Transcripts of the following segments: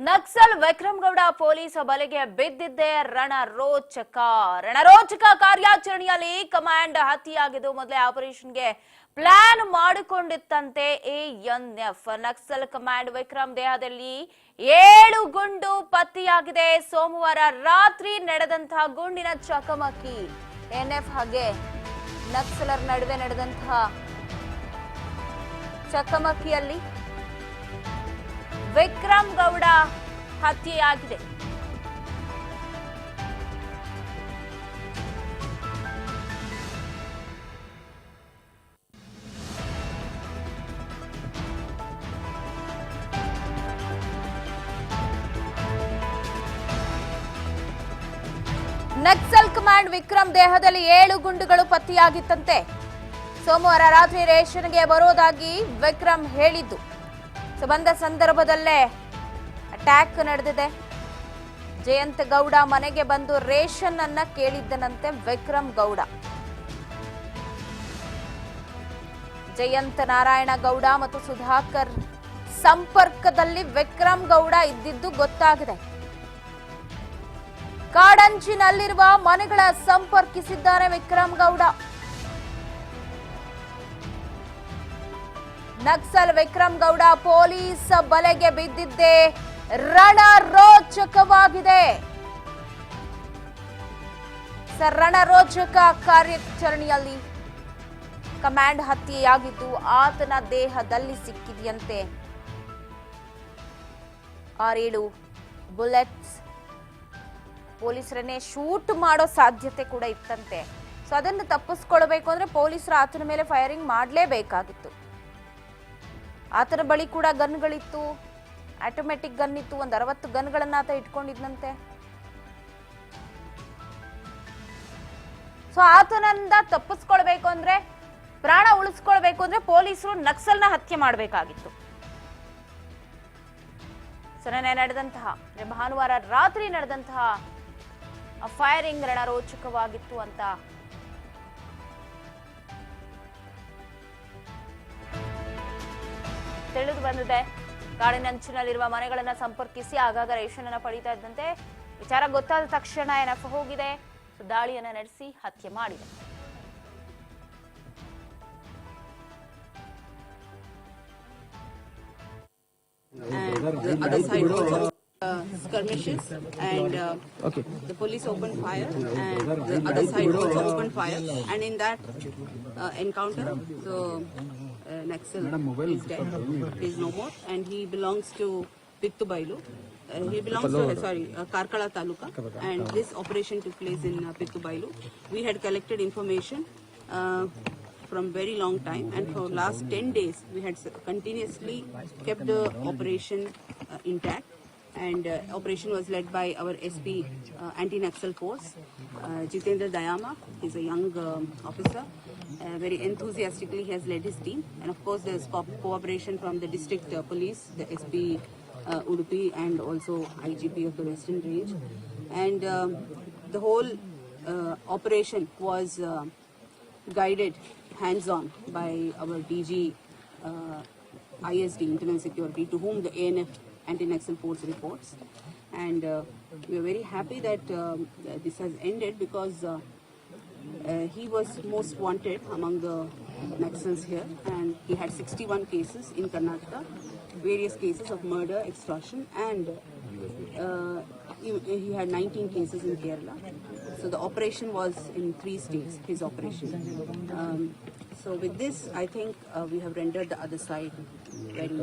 Naxal Vikram Gowda police ಬಲೆಗೆ ಬಿದ್ದಿದ್ದೇ ರಣರೋಚಕ ಕಾರ್ಯಾಚರಣೆಯಲ್ಲಿ command ಹತ್ಯೆಯಾಗಿದ್ದು ಮೊದಲೇ ಆಪರೇಷನ್ಗೆ ಪ್ಲಾನ್ ಮಾಡಿಕೊಂಡಿತ್ತಂತೆ ಎಎನ್ಎಫ್. ನಕ್ಸಲ್ ಕಮಾಂಡ್ ವಿಕ್ರಮ್ ದೇಹದಲ್ಲಿ 7 ಗುಂಡು ಪತ್ತೆಯಾಗಿದೆ. ಸೋಮವಾರ ರಾತ್ರಿ ನಡೆದಂತಹ ಗುಂಡಿನ ಚಕಮಕಿ ಎಎನ್ಎಫ್ ಹಾಗೆ ನಕ್ಸಲರ್ ನಡುವೆ ನಡೆದಂತಹ ಚಕಮಕಿಯಲ್ಲಿ ವಿಕ್ರಮ್ ಗೌಡ ಹತ್ಯೆಯಾಗಿದೆ. ನಕ್ಸಲ್ ಕಮಾಂಡ್ ವಿಕ್ರಮ್ ದೇಹದಲ್ಲಿ 7 ಗುಂಡುಗಳು ಪತ್ತೆಯಾಗಿತ್ತಂತೆ. ಸೋಮವಾರ ರಾತ್ರಿ ರೇಷನ್ಗೆ ಬರೋದಾಗಿ ವಿಕ್ರಮ್ ಹೇಳಿದ್ದು. ಬಂದ ಸಂದರ್ಭದಲ್ಲೇ ಅಟ್ಯಾಕ್ ನಡೆದಿದೆ. ಜಯಂತ್ ಗೌಡ ಮನೆಗೆ ಬಂದು ರೇಷನ್ ಅನ್ನ ಕೇಳಿದ್ದನಂತೆ ವಿಕ್ರಮ್ ಗೌಡ. ಜಯಂತ್ ನಾರಾಯಣ ಗೌಡ ಮತ್ತು ಸುಧಾಕರ್ ಸಂಪರ್ಕದಲ್ಲಿ ವಿಕ್ರಮ್ ಗೌಡ ಇದ್ದಿದ್ದು ಗೊತ್ತಾಗಿದೆ. ಕಾಡಂಚಿನಲ್ಲಿರುವ ಮನೆಗಳ ಸಂಪರ್ಕಿಸಿದ್ದಾರೆ ವಿಕ್ರಮ್ ಗೌಡ. ನಕ್ಸಲ್ ವಿಕ್ರಮ್ ಗೌಡ ಪೊಲೀಸ್ ಬಲೆಗೆ ಬಿದ್ದಿದ್ದೇ ರಣರೋಚಕವಾಗಿದೆ. ರಣರೋಚಕ ಕಾರ್ಯಾಚರಣೆಯಲ್ಲಿ ಕಮಾಂಡ್ ಹತ್ಯೆಯಾಗಿದ್ದು ಆತನ ದೇಹದಲ್ಲಿ ಸಿಕ್ಕಿದೆಯಂತೆ 6-7 ಬುಲೆಟ್ಸ್. ಪೊಲೀಸರನ್ನೇ ಶೂಟ್ ಮಾಡೋ ಸಾಧ್ಯತೆ ಕೂಡ ಇತ್ತಂತೆ. ಸೊ ಅದನ್ನು ತಪ್ಪಿಸ್ಕೊಳ್ಬೇಕು ಅಂದ್ರೆ ಪೊಲೀಸರು ಆತನ ಮೇಲೆ ಫೈರಿಂಗ್ ಮಾಡಲೇಬೇಕಾಗಿತ್ತು. ಆತನ ಬಳಿ ಕೂಡ ಗನ್ಗಳಿತ್ತು, ಆಟೋಮ್ಯಾಟಿಕ್ ಗನ್ ಇತ್ತು. 60 ಗನ್ಗಳನ್ನ ಆತ ಇಟ್ಕೊಂಡಿದ್ನಂತೆ. ಸೊ ಆತನಿಂದ ತಪ್ಪಿಸ್ಕೊಳ್ಬೇಕು ಅಂದ್ರೆ, ಪ್ರಾಣ ಉಳಿಸ್ಕೊಳ್ಬೇಕು ಅಂದ್ರೆ ಪೊಲೀಸರು ನಕ್ಸಲ್ನ ಹತ್ಯೆ ಮಾಡಬೇಕಾಗಿತ್ತು. ಸೊ ನಡೆದಂತಹ ಭಾನುವಾರ ರಾತ್ರಿ ನಡೆದಂತಹ ಫೈರಿಂಗ್ ರಣರೋಚಕವಾಗಿತ್ತು ಅಂತ ತಿಳಿದು ಬಂದಿದೆ. ಕಾಡಿನಂಚಿನಲ್ಲಿರುವ ಮನೆಗಳನ್ನ ಸಂಪರ್ಕಿಸಿ ಆಗಾಗ ರೇಷನ್ ಅನ್ನ ಪಡೀತಾ ಇದ್ದಂತೆ ವಿಚಾರ ಗೊತ್ತಾದ ತಕ್ಷಣ ಎನ್ಎಫ್ ಹೋಗಿದೆ, ದಾಳಿಯನ್ನ ನಡೆಸಿ ಹತ್ಯೆ ಮಾಡಿದೆ. The other side also skirmishes and the police opened fire and the other side also opened fire, and in that encounter Naxal is dead, he is no more, and he belongs to Pittubailu. He belongs to Karkala Taluka, and this operation took place in Pittubailu. We had collected information from very long time, and for last 10 days we had continuously kept the operation intact, and operation was led by our SP anti-Naxal force, Jitendra Dayama. He's a young officer, very enthusiastically he has led his team, and of course there's cooperation from the district police, the SP Udupi, and also IGP of the Western Range, and the whole operation was guided hands-on by our DG ISD, Internal Security, to whom the ANF Anti-Naxal Force reports. And we are very happy that this has ended, because he was most wanted among the Naxals here, and he had 61 cases in Karnataka, various cases of murder, extortion, and he had 19 cases in Kerala. So the operation was in 3 states, his operation. So with this, I think we have rendered the other side very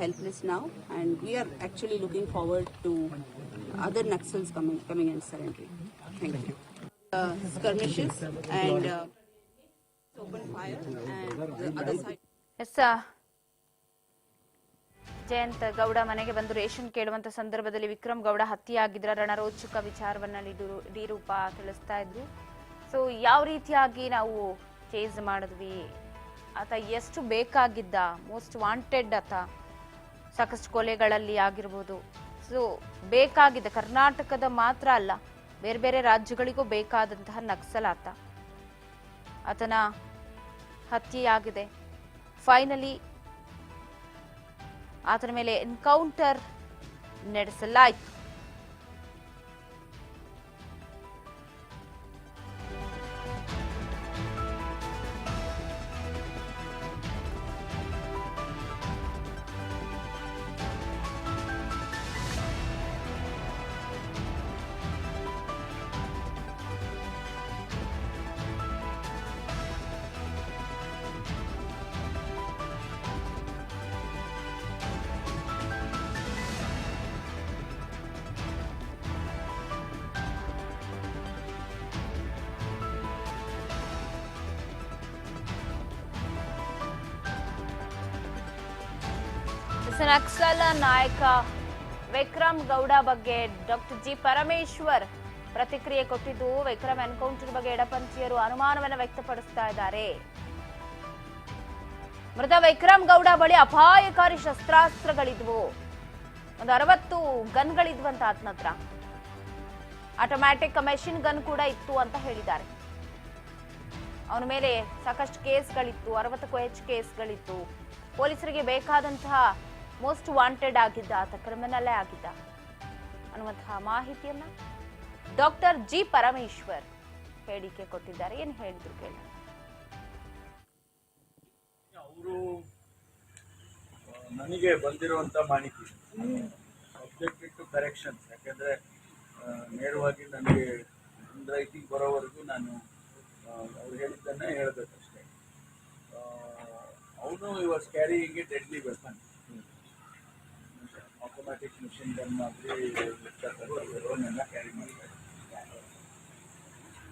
helpless now, and we are actually looking forward to other Naxals coming and surrendering. Thank you. Skirmishes and open fire, and the other side. Yes, Jayant Gowda ಮನೆಗೆ ಬಂದು ration ಕೇಳುವಂತ ಸಂದರ್ಭದಲ್ಲಿ ವಿಕ್ರಮ್ ಗೌಡ ಹತ್ಯೆಯಾಗಿದ್ರ ರಣರೋಚಕ ವಿಚಾರವನ್ನ ಡಿರೂಪ ತಿಳಿಸ್ತಾ ಇದ್ರು. So ಯಾವ ರೀತಿಯಾಗಿ ನಾವು chase ಮಾಡಿದ್ವಿ, ಆತ ಎಷ್ಟು ಬೇಕಾಗಿದ್ದ, ಮೋಸ್ಟ್ ವಾಂಟೆಡ್ ಆತ, ಸಾಕಷ್ಟು ಕೊಲೆಗಳಲ್ಲಿ ಆಗಿರ್ಬೋದು. ಸೊ ಬೇಕಾಗಿದ್ದ, ಕರ್ನಾಟಕದ ಮಾತ್ರ ಅಲ್ಲ ಬೇರೆ ಬೇರೆ ರಾಜ್ಯಗಳಿಗೂ ಬೇಕಾದಂತಹ ನಕ್ಸಲ್ ಆತನ ಹತ್ಯೆಯಾಗಿದೆ. ಫೈನಲಿ ಆತನ ಮೇಲೆ ಎನ್ಕೌಂಟರ್ ನಡೆಸಲಾಯಿತು. ನಕ್ಸಲ್ ನಾಯಕ ವಿಕ್ರಮ್ ಗೌಡ ಬಗ್ಗೆ ಡಾಕ್ಟರ್ ಜಿ ಪರಮೇಶ್ವರ್ ಪ್ರತಿಕ್ರಿಯೆ ಕೊಟ್ಟಿದ್ದು, ವಿಕ್ರಮ್ ಎನ್ಕೌಂಟರ್ ಬಗ್ಗೆ ಎಡಪಂಥೀಯರು ಅನುಮಾನವನ್ನು ವ್ಯಕ್ತಪಡಿಸ್ತಾ ಇದ್ದಾರೆ. ಮೃತ ವಿಕ್ರಮ್ ಗೌಡ ಬಳಿ ಅಪಾಯಕಾರಿ ಶಸ್ತ್ರಾಸ್ತ್ರಗಳಿದ್ವು, ಒಂದು 60 ಗನ್ಗಳಿದ್ವಂತ ಆತನ ಹತ್ರ. ಆಟೋಮ್ಯಾಟಿಕ್ ಮೆಷಿನ್ ಗನ್ ಕೂಡ ಇತ್ತು ಅಂತ ಹೇಳಿದ್ದಾರೆ. ಅವನ ಮೇಲೆ ಸಾಕಷ್ಟು ಕೇಸ್ಗಳಿತ್ತು, 60ಕ್ಕೂ ಹೆಚ್ಚು ಕೇಸ್ಗಳಿತ್ತು. ಪೊಲೀಸರಿಗೆ ಬೇಕಾದಂತಹ ಮೋಸ್ಟ್ ವಾಂಟೆಡ್ ಆಗಿದ್ದ ಆತ, ಕ್ರಿಮಿನಲ್ಲೇ ಆಗಿದ್ದ ಅನ್ನುವಂತಹ ಮಾಹಿತಿಯನ್ನ ಡಾಕ್ಟರ್ ಜಿ ಪರಮೇಶ್ವರ್ ಹೇಳಿಕೆ ಕೊಟ್ಟಿದ್ದಾರೆ. ಏನ್ ಹೇಳಿದ್ರು ಕೇಳಿ. ಅವರು ನನಗೆ ಬಂದಿರುವಂತ ಮಾಹಿತಿ ಸಬ್ಜೆಕ್ಟ್ ಟು ಕರೆಕ್ಷನ್, ಯಾಕಂದ್ರೆ ನೇರವಾಗಿ ನನಗೆ ರೈಟಿಂಗ್ ಬರೋವರೆಗೂ ನಾನು ಅವ್ರು ಹೇಳಿದ್ದನ್ನೇ ಹೇಳಬೇಕಷ್ಟೇ. ಅವನು was carrying A deadly weapon, automatic machine gun ಮಾಡಿ ಕ್ಯಾರಿ ಮಾಡ್ತಾರೆ.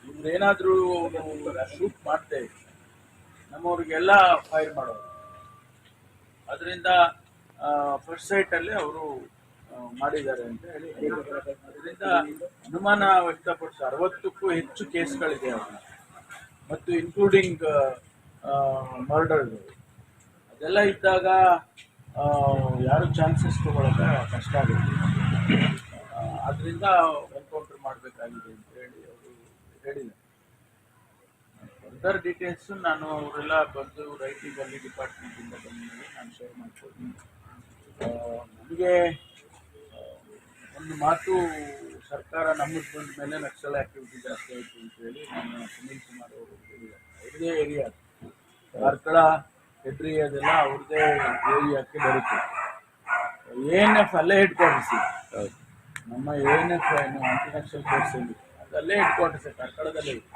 ಇವ್ರೇನಾದ್ರೂ ಶೂಟ್ ಮಾಡ್ತಾ ಇದ್ರು ನಮ್ಮವ್ರಿಗೆಲ್ಲ ಫೈರ್ ಮಾಡೋರು. ಅದರಿಂದ ಫಸ್ಟ್ ಸೈಟ್ ಅಲ್ಲಿ ಅವರು ಮಾಡಿದ್ದಾರೆ ಅಂತ ಹೇಳಿ ಅದರಿಂದ ಅನುಮಾನ ವ್ಯಕ್ತಪಡಿಸ 60ಕ್ಕೂ ಹೆಚ್ಚು ಕೇಸ್ಗಳಿದೆ ಅವ್ರನ್ನ, ಮತ್ತು ಇನ್ಕ್ಲೂಡಿಂಗ್ ಮರ್ಡರ್. ಅದೆಲ್ಲ ಇದ್ದಾಗ ಯಾರು ಚಾನ್ಸಸ್ ತಗೊಳ್ಳೋಕೆ ಕಷ್ಟ ಆಗುತ್ತೆ. ಅದರಿಂದ ಎನ್ಕೌಂಟರ್ ಮಾಡಬೇಕಾಗಿದೆ ಅಂತ ಹೇಳಿ ಅವರು ಹೇಳಿದ್ದಾರೆ. ಫರ್ದರ್ ಡೀಟೇಲ್ಸು ನಾನು ಅವರೆಲ್ಲ ಬಂದು ರೈಟಿಂಗ್ ಅಲ್ಲಿ ಡಿಪಾರ್ಟ್ಮೆಂಟಿಂದ ಬಂದ ನಾನು ಶೇರ್ ಮಾಡ್ಕೊಡ್ತೀನಿ. ನನಗೆ ಒಂದು ಮಾತು, ಸರ್ಕಾರ ನಮಗೆ ಬಂದ ಮೇಲೆ ನಕ್ಸಲ್ ಆಕ್ಟಿವಿಟಿ ಜಾಸ್ತಿ ಆಯಿತು ಅಂತ ಹೇಳಿ ನಾನು ಸುನೀಲ್ ಕುಮಾರ್ ಅವರು ಹೇಳಿದ್ದಾರೆ. ಅವ್ರದೇ ಏರಿಯಾ ಕಾರ್ಕಳ ಹೆಡ್ರಿ ಅದೆಲ್ಲ ಅವ್ರದ್ದೇ ಏರಿಯಾಕ್ಕೆ ಬರುತ್ತೆ. ANF ಅಲ್ಲೇ ಹೆಡ್ ಕ್ವಾರ್ಟರ್ಸ್, ನಮ್ಮ ANF ಏನು ಆಂಟಿ ನಕ್ಸಲ್ ಫೋರ್ಸ್ ಅಲ್ಲಿ ಅದಲ್ಲೇ ಹೆಡ್ ಕ್ವಾರ್ಟರ್ಸ್ ಕಾರ್ಕಳದಲ್ಲೇ ಇದೆ.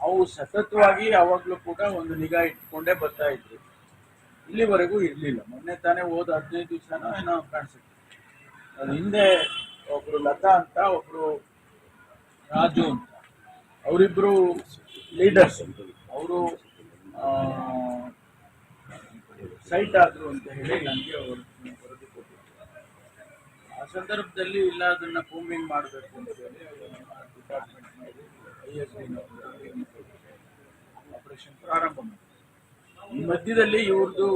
ಅವು ಸತತವಾಗಿ ಯಾವಾಗಲೂ ಕೂಡ ಒಂದು ನಿಗಾ ಇಟ್ಕೊಂಡೇ ಬರ್ತಾ ಇದ್ರು. ಇಲ್ಲಿವರೆಗೂ ಇರಲಿಲ್ಲ. ಮೊನ್ನೆ ತಾನೇ ಹೋದ 15 ದಿವಸನೋ ಏನೋ ಕಾಣಿಸುತ್ತೆ. ಅದು ಹಿಂದೆ ಒಬ್ರು ಲತಾ ಅಂತ, ಒಬ್ರು ರಾಜು ಅಂತ, ಅವರಿಬ್ರು ಲೀಡರ್ಸ್. ಅವರು ಸೈಟ್ ಆದ್ರು ಅಂತ ಹೇಳಿ ನನಗೆ ವರದಿ ಕೊಟ್ಟಿದ್ರು. ಆ ಸಂದರ್ಭದಲ್ಲಿ ಇಲ್ಲ ಅದನ್ನ ಕೂಂಬಿಂಗ್ ಮಾಡಬೇಕು ಅಂತ ಹೇಳಿ ಡಿಪಾರ್ಟ್ಮೆಂಟ್ ISD ಆಪರೇಷನ್ ಪ್ರಾರಂಭ ಮಾಡಿದ್ರು. ಈ ಮಧ್ಯದಲ್ಲಿ ಇವ್ರದ್ದು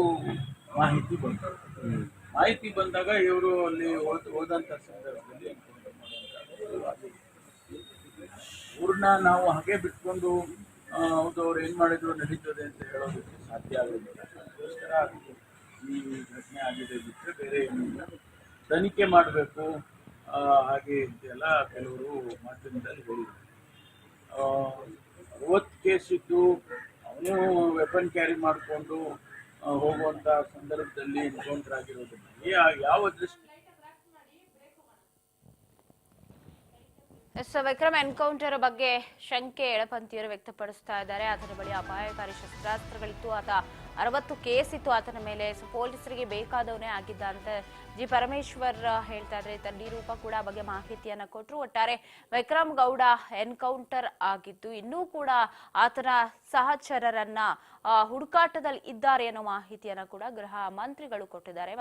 ಮಾಹಿತಿ ಬಂದಾಗ ಇವರು ಅಲ್ಲಿ ಹೋದಂತ ಸಂದರ್ಭದಲ್ಲಿ ಇವ್ರನ್ನ ನಾವು ಹಾಗೆ ಬಿಟ್ಕೊಂಡು ಹೌದು ಅವ್ರು ಏನ್ ಮಾಡಿದ್ರು ನಡೀತದೆ ಅಂತ ಹೇಳೋದಕ್ಕೆ ಸಾಧ್ಯ ಆಗೋದಿಲ್ಲ. ಅದಕ್ಕೋಸ್ಕರ ಈ ಘಟನೆ ಆಗಿದೆ ಬಿಟ್ಟರೆ ಬೇರೆ ಏನಿಲ್ಲ. ತನಿಖೆ ಮಾಡಬೇಕು ಹಾಗೆ ಅಂತೆಲ್ಲ ಕೆಲವರು ಮಾಧ್ಯಮದಲ್ಲಿ ಹೇಳಿದ್ರು. 60 ಕೇಸ್ ಇದ್ದು ಅವನು ವೆಪನ್ ಕ್ಯಾರಿ ಮಾಡಿಕೊಂಡು ಹೋಗುವಂತ ಸಂದರ್ಭದಲ್ಲಿ ಎನ್ಕೌಂಟರ್ ಆಗಿರೋದ್ರಿಂದ ಯಾವ ದೃಷ್ಟಿ ವಿಕ್ರಮ್ ಎನ್ಕೌಂಟರ್ ಬಗ್ಗೆ ಶಂಕೆ ಎಡಪಂಥೀಯರು ವ್ಯಕ್ತಪಡಿಸ್ತಾ ಇದ್ದಾರೆ. ಆತನ ಬಳಿ ಅಪಾಯಕಾರಿ ಶಸ್ತ್ರಾಸ್ತ್ರಗಳಿತ್ತು, ಆತ 60 ಕೇಸ್ ಇತ್ತು ಆತನ ಮೇಲೆ. ಪೊಲೀಸರಿಗೆ ಬೇಕಾದವನೇ ಆಗಿದ್ದ ಅಂತ ಜಿ ಪರಮೇಶ್ವರ್ ಹೇಳ್ತಾ ಇದ್ರೆ. ತಡ್ಡಿ ರೂಪ ಕೂಡ ಬಗ್ಗೆ ಮಾಹಿತಿಯನ್ನ ಕೊಟ್ಟರು. ಒಟ್ಟಾರೆ ವಿಕ್ರಮ್ ಗೌಡ ಎನ್ಕೌಂಟರ್ ಆಗಿದ್ದು ಇನ್ನೂ ಕೂಡ ಆತನ ಸಹಚರರನ್ನ ಹುಡುಕಾಟದಲ್ಲಿ ಇದ್ದಾರೆ ಅನ್ನೋ ಮಾಹಿತಿಯನ್ನ ಕೂಡ ಗೃಹ ಮಂತ್ರಿಗಳು ಕೊಟ್ಟಿದ್ದಾರೆ.